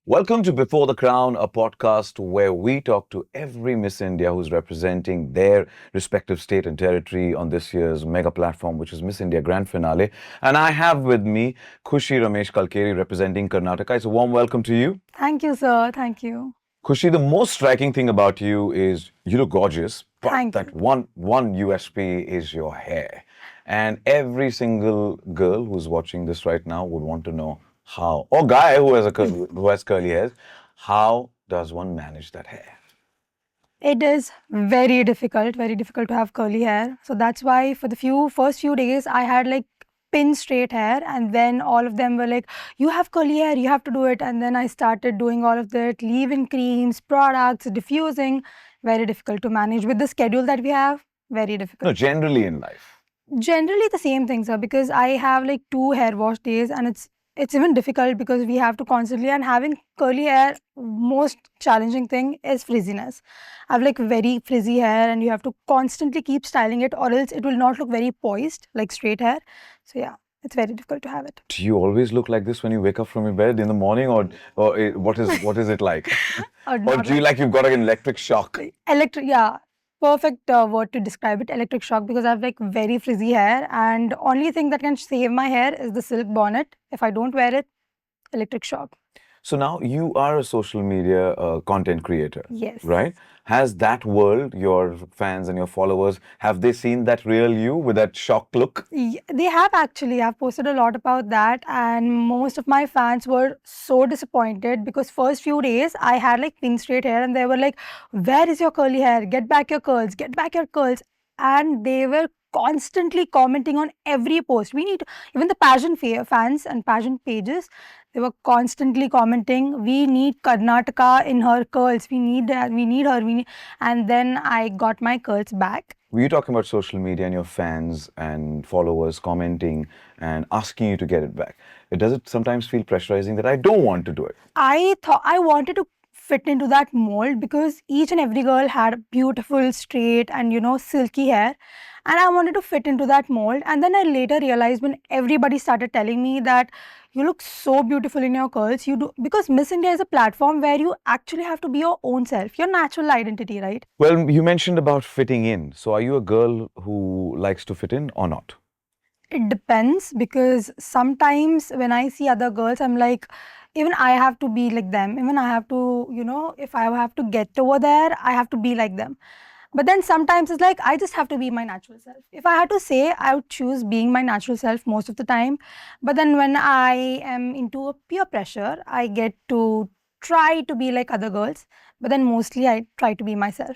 Welcome to Before the Crown, a podcast where we talk to every Miss India who's representing their respective state and territory on this year's mega platform, which is Miss India Grand Finale. And I have with me Khushi Ramesh Kalakeri representing Karnataka. It's a warm welcome to you. Thank you, sir. Thank you. Khushi, the most striking thing about you is you look gorgeous, but Thank that you. one USP is your hair. And every single girl who's watching this right now would want to know how, or guy who has who has curly hair, how does one manage that hair? It is very difficult to have curly hair. So that's why for the first few days I had like pin straight hair, and then all of them were like, you have curly hair, you have to do it. And then I started doing all of that, leave-in creams, products, diffusing. Very difficult to manage with the schedule that we have. Very difficult. No, generally in life. Generally the same things are, because I have like 2 hair wash days, and it's even difficult because we have to constantly, and having curly hair, most challenging thing is frizziness. I have like very frizzy hair, and you have to constantly keep styling it, or else it will not look very poised like straight hair. So yeah, it's very difficult to have it. Do you always look like this when you wake up from your bed in the morning, or what is it like? Or Not do you like you've got an electric shock? electric, yeah, perfect word to describe it, electric shock, because I have like very frizzy hair, and only thing that can save my hair is the silk bonnet. If I don't wear it, electric shock. So now you are a social media content creator. Yes. Right? Has that world, your fans and your followers, have they seen that real you with that shock look? They have actually. I've posted a lot about that, and most of my fans were so disappointed because first few days I had like pin straight hair, and they were like, "Where is your curly hair? Get back your curls! Get back your curls!" And they were constantly commenting on every post. We need even the pageant fans and pageant pages. They were constantly commenting, "We need Karnataka in her curls. We need that. We need her. We need." And then I got my curls back. Were you talking about social media and your fans and followers commenting and asking you to get it back? Does it sometimes feel pressurizing that I don't want to do it? I thought I wanted to fit into that mold because each and every girl had beautiful, straight, and silky hair. And I wanted to fit into that mold. And then I later realized, when everybody started telling me that you look so beautiful in your curls, you do, because Miss India is a platform where you actually have to be your own self, your natural identity, right? Well, you mentioned about fitting in. So are you a girl who likes to fit in or not? It depends, because sometimes when I see other girls, I'm like, even I have to be like them. Even I have to, if I have to get over there, I have to be like them. But then sometimes it's like, I just have to be my natural self. If I had to say, I would choose being my natural self most of the time. But then when I am into a peer pressure, I get to try to be like other girls. But then mostly I try to be myself.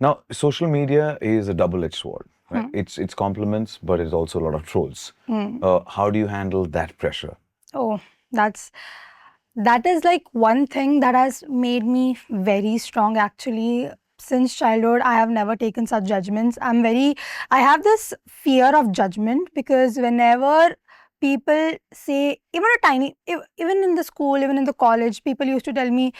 Now, social media is a double-edged sword. Right? It's compliments, but it's also a lot of trolls. How do you handle that pressure? Oh, that is like one thing that has made me very strong actually. Since childhood, I have never taken such judgments. I have this fear of judgment, because whenever people say, even in the school, even in the college, people used to tell me,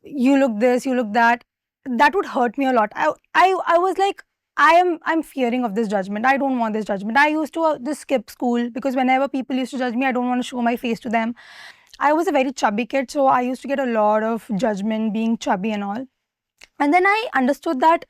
you look this, you look that. That would hurt me a lot. I was like, I'm fearing of this judgment. I don't want this judgment. I used to just skip school, because whenever people used to judge me, I don't want to show my face to them. I was a very chubby kid, so I used to get a lot of judgment being chubby and all. And then I understood that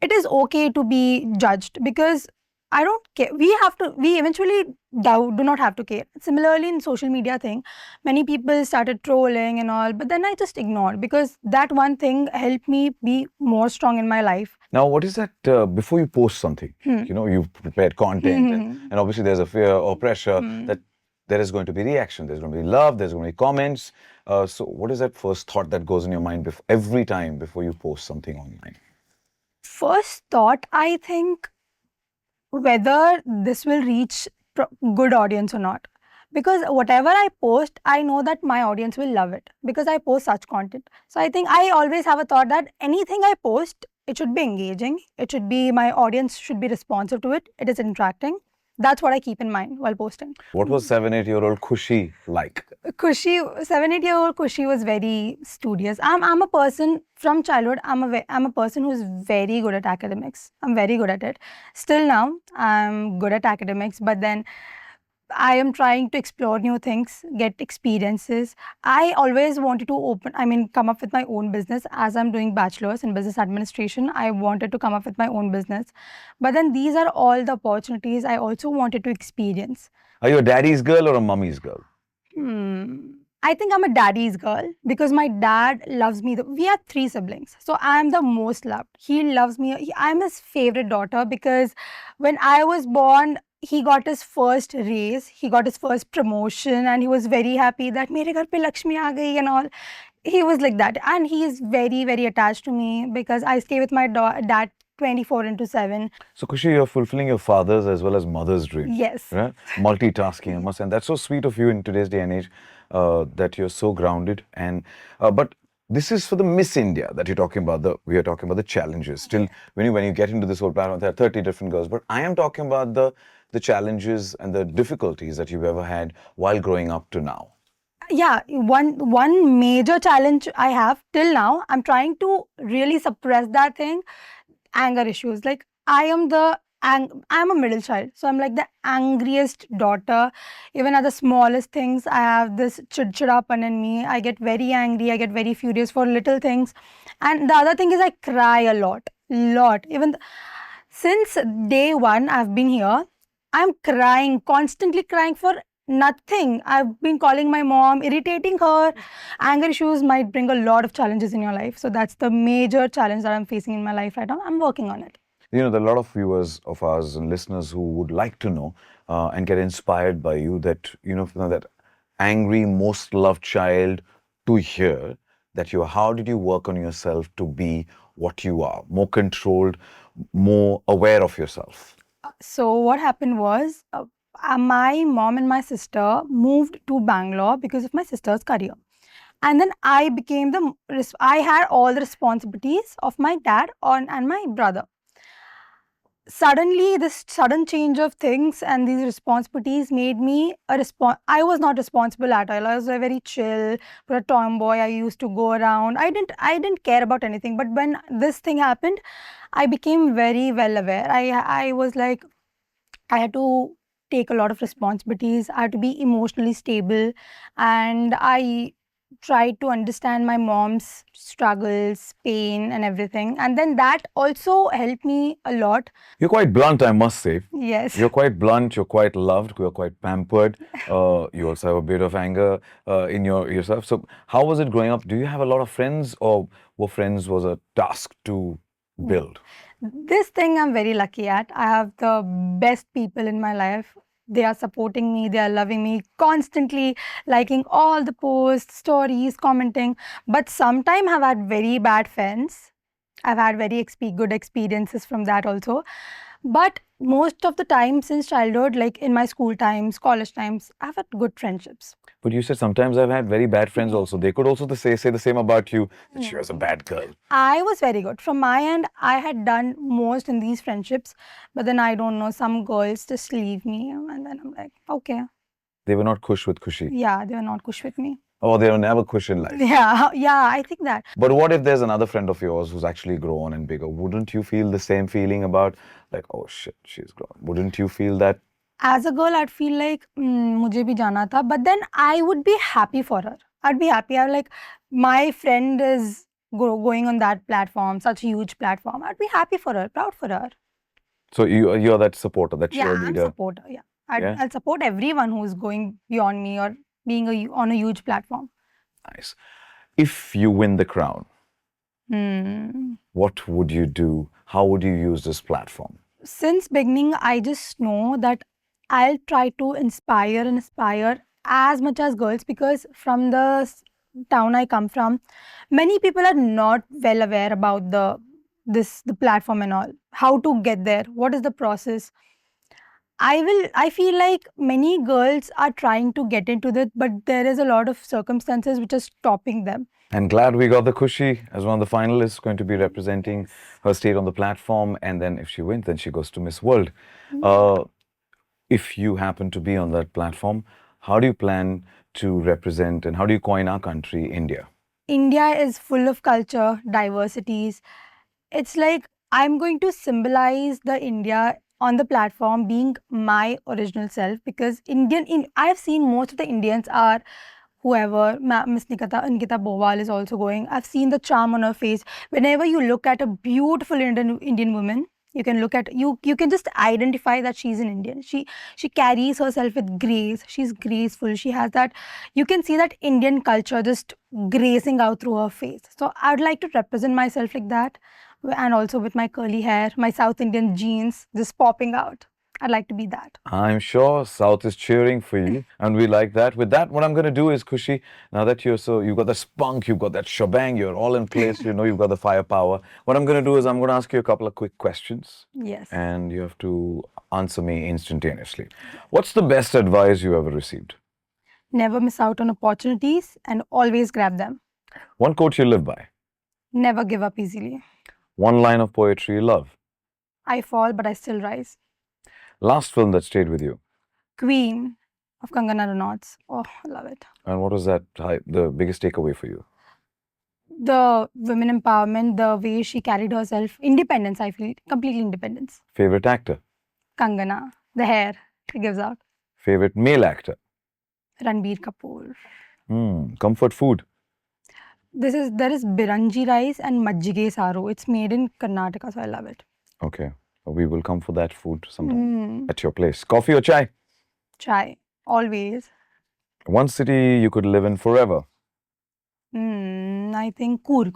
it is okay to be judged, because I don't care. We eventually do not have to care. Similarly, in social media thing, many people started trolling and all, but then I just ignored, because that one thing helped me be more strong in my life. Now, what is that before you post something? You've prepared content, and obviously there's a fear or pressure that there is going to be reaction, there's going to be love, there's going to be comments. So what is that first thought that goes in your mind every time before you post something online? First thought, I think, whether this will reach good audience or not. Because whatever I post, I know that my audience will love it, because I post such content. So I think I always have a thought that anything I post it should be engaging. It should be, my audience should be responsive to it. It is interacting. That's what I keep in mind while posting. What was 7, 8-year-old Khushi like? Kushi, 7, 8 year old Kushi was very studious. I'm a person from childhood. I'm a person who's very good at academics. I'm very good at it. Still now, I'm good at academics, but then I am trying to explore new things, get experiences. I always wanted to come up with my own business. As I'm doing bachelor's in business administration, I wanted to come up with my own business. But then these are all the opportunities I also wanted to experience. Are you a daddy's girl or a mummy's girl? I think I'm a daddy's girl because my dad loves me. We have 3 siblings, so I'm the most loved. He loves me. I'm his favorite daughter because when I was born, he got his first raise, he got his first promotion, and he was very happy that mere ghar pe Lakshmi aa gayi and all. He was like that, and he is very, very attached to me because I stay with my dad 24/7. So, Khushi, you're fulfilling your father's as well as mother's dream. Yes. Right? Multitasking, I must say. And that's so sweet of you in today's day and age that you're so grounded. And but this is for the Miss India that you're talking about. We are talking about the challenges. Still, when you get into this whole platform, there are 30 different girls. But I am talking about the challenges and the difficulties that you've ever had while growing up to now. Yeah, one major challenge I have till now, I'm trying to really suppress that thing. Anger issues. Like I'm a middle child, so I'm like the angriest daughter. Even at the smallest things, I have this chidchidapan in me. I get very angry. I get very furious for little things, and the other thing is I cry a lot. Since day one, I've been here. I'm crying, constantly crying for nothing. I've been calling my mom, irritating her. Anger issues might bring a lot of challenges in your life. So that's the major challenge that I'm facing in my life right now. I'm working on it. You know, there are a lot of viewers of ours and listeners who would like to know and get inspired by you that, that angry, most loved child to hear that how did you work on yourself to be what you are, more controlled, more aware of yourself? So what happened was my mom and my sister moved to Bangalore because of my sister's career. And then I had all the responsibilities of my dad and my brother. Suddenly, this sudden change of things and these responsibilities made me I was not responsible at all. I was a very chill, a tomboy. I used to go around. I didn't care about anything. But when this thing happened, I became very well aware. I was like, I had to take a lot of responsibilities. I had to be emotionally stable, and I tried to understand my mom's struggles, pain, and everything. And then that also helped me a lot. You're quite blunt, I must say. Yes. You're quite blunt, you're quite loved, you're quite pampered. You also have a bit of anger in yourself. So how was it growing up? Do you have a lot of friends, or were friends was a task to build? This thing I'm very lucky at. I have the best people in my life. They are supporting me, they are loving me, constantly liking all the posts, stories, commenting. But sometimes I've had very bad friends. I've had very good experiences from that also. But most of the time since childhood, like in my school times, college times, I've had good friendships. But you said sometimes I've had very bad friends also. They could also say the same about you, that she was a bad girl. I was very good. From my end, I had done most in these friendships. But then I don't know, some girls just leave me. And then I'm like, okay. They were not Khush with Khushi. Yeah, they were not Khush with me. Oh, they were never Khush in life. Yeah, I think that. But what if there's another friend of yours who's actually grown and bigger? Wouldn't you feel the same feeling about, like, oh shit, she's grown? Wouldn't you feel that? As a girl, I'd feel like, mujhe bhi jana tha. But then I would be happy for her. I'd be happy. I'm like, my friend is going on that platform, such a huge platform. I'd be happy for her, proud for her. So you're that supporter, that Yeah, cheerleader. I'm a supporter. Yeah. I'll support everyone who's going beyond me or being on a huge platform. Nice. If you win the crown, what would you do? How would you use this platform? Since beginning, I just know that I'll try to inspire as much as girls, because from the town I come from, many people are not well aware about the platform and all. How to get there? What is the process? I feel like many girls are trying to get into that, but there is a lot of circumstances which are stopping them. And glad we got the Kushi as one of the finalists, going to be representing Yes. her state on the platform. And then if she wins, then she goes to Miss World. Yeah. Uh, if you happen to be on that platform, how do you plan to represent and how do you coin our country, India? India is full of culture, diversities. It's like I'm going to symbolize the India on the platform being my original self, because I've seen most of the Indians are whoever Miss Nikita Bowal is also going. I've seen the charm on her face. Whenever you look at a beautiful Indian woman, you can look at you can just identify that she's an Indian. She carries herself with grace. She's graceful. She has that, you can see that Indian culture just gracing out through her face. So I'd like to represent myself like that, and also with my curly hair, my South Indian jeans just popping out. I'd like to be that. I'm sure South is cheering for you, and we like that. With that, what I'm going to do is, Kushi, now that you've got the spunk, you've got that shebang, you're all in place, you've got the firepower. What I'm going to do is I'm going to ask you a couple of quick questions, Yes. and you have to answer me instantaneously. What's the best advice you ever received? Never miss out on opportunities and always grab them. One quote you live by? Never give up easily. One line of poetry you love? I fall, but I still rise. Last film that stayed with you? Queen of Kangana Ranaut's. Oh, I love it. And what was the biggest takeaway for you? The women empowerment, the way she carried herself, independence, I feel, completely independence. Favorite actor? Kangana, the hair she gives out. Favorite male actor? Ranbir Kapoor. Comfort food? There is biranji rice and majjige saru. It's made in Karnataka, so I love it. Okay. We will come for that food sometime at your place. Coffee or chai? Chai, always. One city you could live in forever. I think Coorg.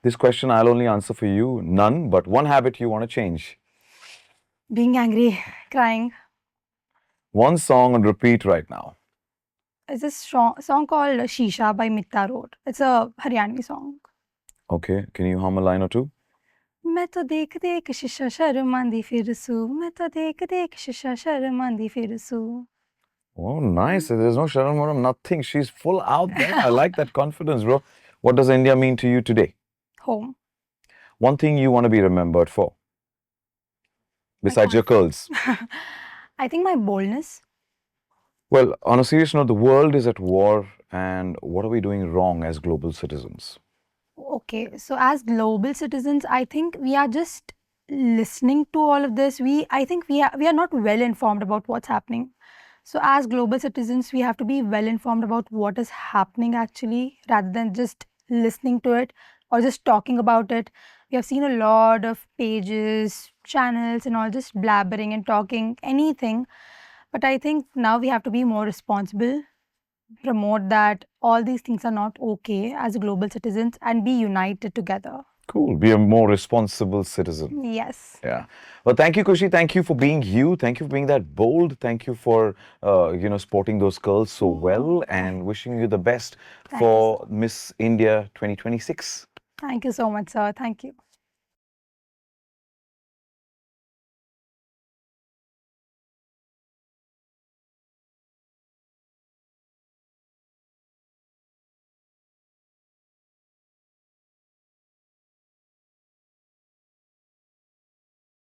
This question I'll only answer for you. None, but one habit you want to change. Being angry, crying. One song on repeat right now. It's a song called Shisha by Mitta Road. It's a Haryanvi song. Okay. Can you hum a line or two? मैं तो देख देख शीशा शर्मांदी फिर सू मैं तो देख देख शीशा शर्मांदी फिर सू. Oh, nice. There's no Sharon Moram, nothing. She's full out there. I like that confidence, bro. What does India mean to you today? Home. One thing you want to be remembered for? Besides your curls. I think my boldness. Well, on a serious note, the world is at war, and what are we doing wrong as global citizens? Okay, so as global citizens, I think we are just listening to all of this. I think we are not well informed about what's happening. So as global citizens, we have to be well informed about what is happening actually, rather than just listening to it or just talking about it. We have seen a lot of pages, channels, and all just blabbering and talking anything. But I think now we have to be more responsible, promote that all these things are not okay as global citizens, and be united together. Cool. Be a more responsible citizen. Yes. Yeah. Well, thank you, Kushi. Thank you for being you. Thank you for being that bold. Thank you for, sporting those curls so well, and wishing you the best Thank you for Miss India 2026. Thank you so much, sir. Thank you.